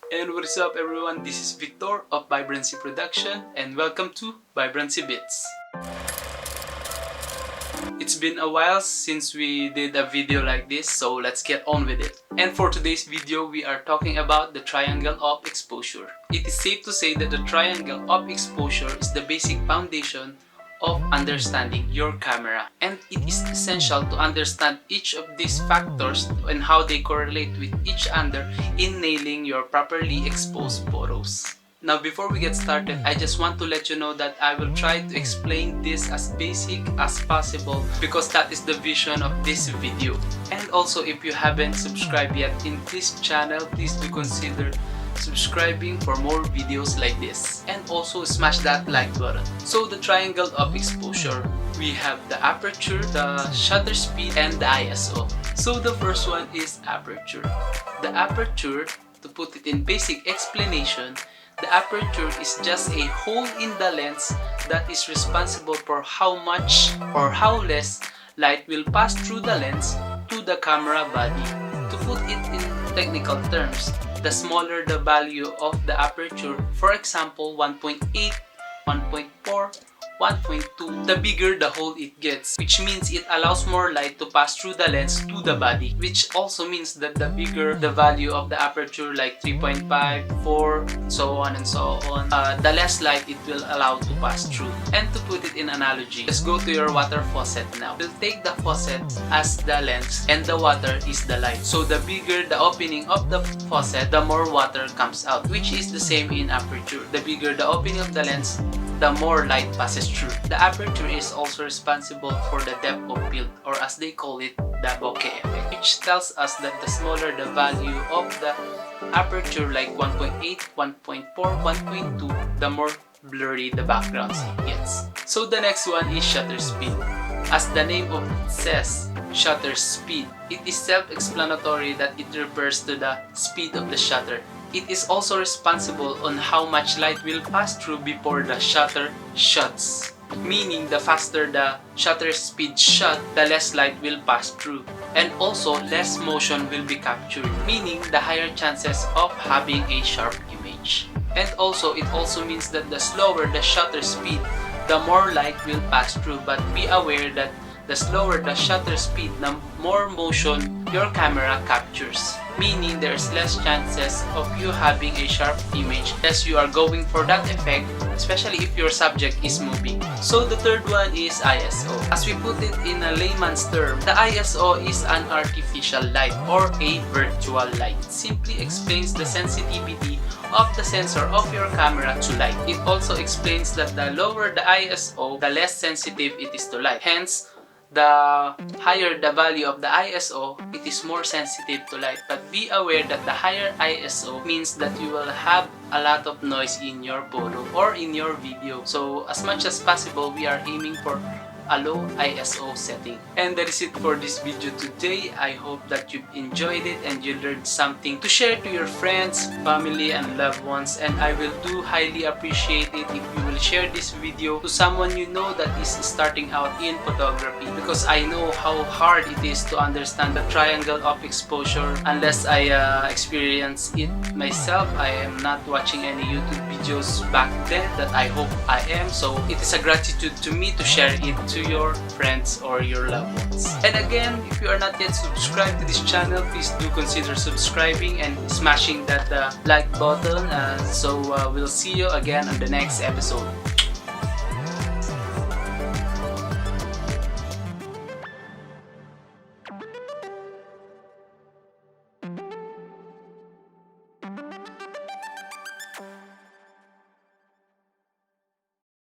And what is up everyone, this is Victor of Vbrncy Productions and welcome to Vbrncy Bits. It's been a while since we did a video like this, so let's get on with it. And for today's video, we are talking about the triangle of exposure. It is safe to say that the triangle of exposure is the basic foundation of understanding your camera, and it is essential to understand each of these factors and how they correlate with each other in nailing your properly exposed photos. Now before we get started, I just want to let you know that I will try to explain this as basic as possible because that is the vision of this video. And also, if you haven't subscribed yet in this channel, please do consider subscribing for more videos like this, and also smash that like button. So the triangle of exposure, we have the aperture, the shutter speed, and the ISO. So the first one is aperture. The aperture, to put it in basic explanation, the aperture is just a hole in the lens that is responsible for how much or how less light will pass through the lens to the camera body. To put it in technical terms, the smaller the value of the aperture, for example 1.8, 1.4, 1.2, the bigger the hole it gets, which means it allows more light to pass through the lens to the body, which also means that the bigger the value of the aperture, like 3.5, 4, so on and so on, the less light it will allow to pass through. And to put it in analogy, let's go to your water faucet now. We'll take the faucet as the lens and the water is the light. So the bigger the opening of the faucet, the more water comes out, which is the same in aperture. The bigger the opening of the lens, the more light passes through. The aperture is also responsible for the depth of field, or as they call it, the bokeh effect, which tells us that the smaller the value of the aperture, like 1.8, 1.4, 1.2, the more blurry the backgrounds it gets. So the next one is shutter speed. As the name of it says, shutter speed, it is self-explanatory that it refers to the speed of the shutter. It is also responsible on how much light will pass through before the shutter shuts. Meaning, the faster the shutter speed shut, the less light will pass through. And also, less motion will be captured. Meaning, the higher chances of having a sharp image. And also, it also means that the slower the shutter speed, the more light will pass through. But be aware that the slower the shutter speed, the more motion your camera captures. Meaning there's less chances of you having a sharp image as you are going for that effect, especially if your subject is moving. So the third one is ISO. As we put it in a layman's term, the ISO is an artificial light or a virtual light. Simply explains the sensitivity of the sensor of your camera to light. It also explains that the lower the ISO, the less sensitive it is to light. Hence, the higher the value of the ISO, it is more sensitive to light. But be aware that the higher ISO means that you will have a lot of noise in your photo or in your video. So as much as possible, we are aiming for a low ISO setting. And that is it for this video today. I hope that you've enjoyed it and you learned something to share to your friends, family, and loved ones. And I will do highly appreciate it if you will share this video to someone you know that is starting out in photography, because I know how hard it is to understand the triangle of exposure. Unless I experience it myself, I am not watching any YouTube videos back then that I hope I am. So it is a gratitude to me to share it to your friends or your loved ones. And again, if you are not yet subscribed to this channel, please do consider subscribing and smashing that like button. So we'll see you again on the next episode.